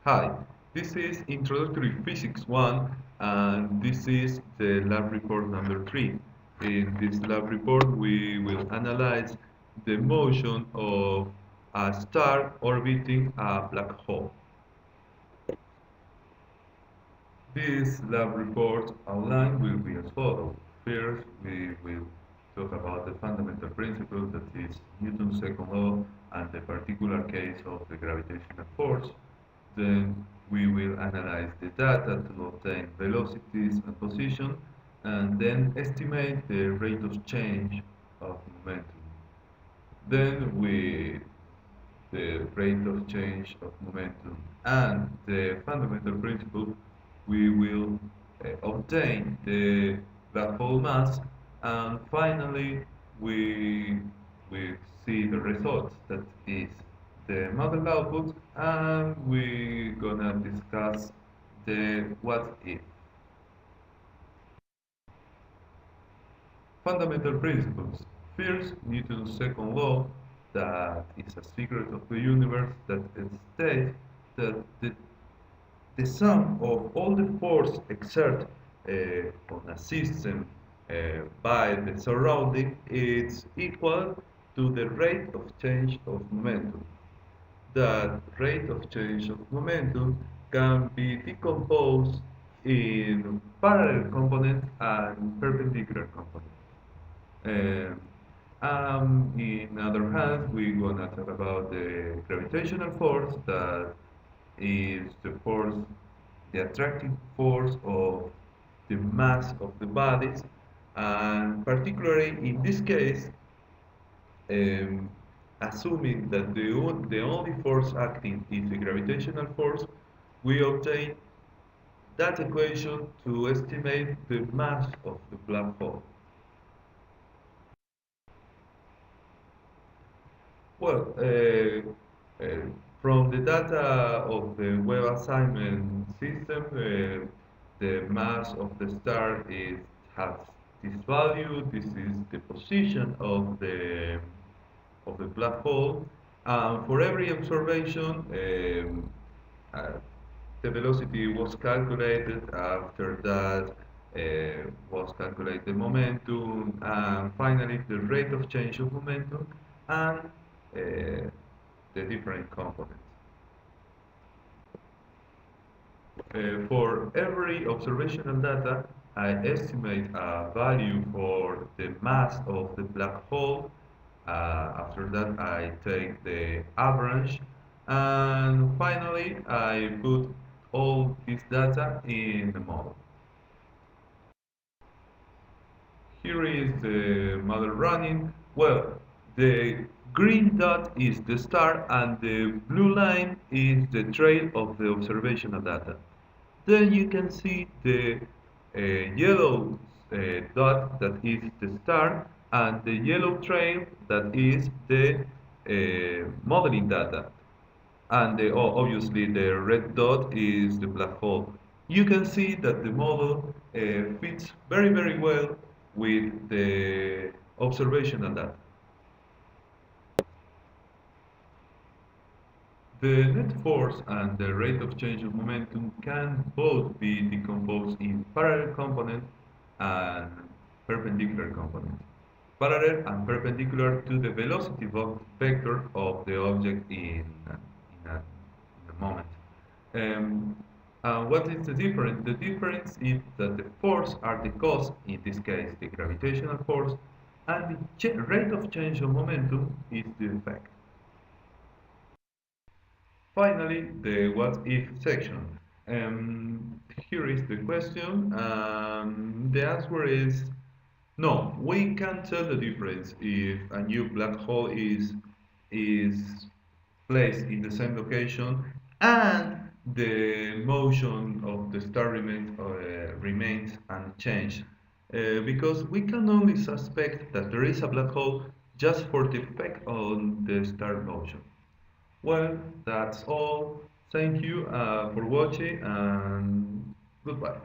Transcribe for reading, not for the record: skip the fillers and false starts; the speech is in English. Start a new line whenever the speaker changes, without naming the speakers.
Hi, this is Introductory Physics 1 and this is the lab report number 3. In this lab report we will analyze the motion of a star orbiting a black hole. This lab report outline will be as follows. First, we will talk about the fundamental principle, that is Newton's second law and the particular case of the gravitational force. Then we will analyze the data to obtain velocities and position, and then estimate the rate of change of momentum. Then with the rate of change of momentum and the fundamental principle, we will obtain the black hole mass, and finally we will see the results, that is the model output, and we're gonna discuss the what if. Fundamental principles. First, Newton's second law, that is a secret of the universe, that it states that the sum of all the force exerted on a system by the surrounding is equal to the rate of change of momentum. That rate of change of momentum can be decomposed in parallel components and perpendicular components. Um, in other hand, we're gonna talk about the gravitational force, that is the force, the attractive force of the mass of the bodies, and particularly in this case, um, assuming that the only force acting is the gravitational force, we obtain that equation to estimate the mass of the black hole. Well, from the data of the web assignment system, the mass of the star has this value. This is the position of the black hole. For every observation, the velocity was calculated. After that, was calculated the momentum, and finally the rate of change of momentum and the different components. For every observational data, I estimate a value for the mass of the black hole. After that, I take the average, and finally, I put all this data in the model. Here is the model running. Well, the green dot is the star and the blue line is the trail of the observational data. Then you can see the yellow dot, that is the star, and the yellow trail, that is the modeling data. And obviously the red dot is the black hole. You can see that the model fits very well with the observational data. The net force and the rate of change of momentum can both be decomposed in parallel component and perpendicular component. Parallel and perpendicular to the velocity vector of the object in a moment. What is the difference? The difference is that the force are the cause, in this case the gravitational force, and the rate of change of momentum is the effect. Finally, the what if section. Here is the question. The answer is no. We can't tell the difference if a new black hole is placed in the same location and the motion of the star remains unchanged, because we can only suspect that there is a black hole just for the effect on the star motion. Well, that's all. Thank you for watching, and goodbye.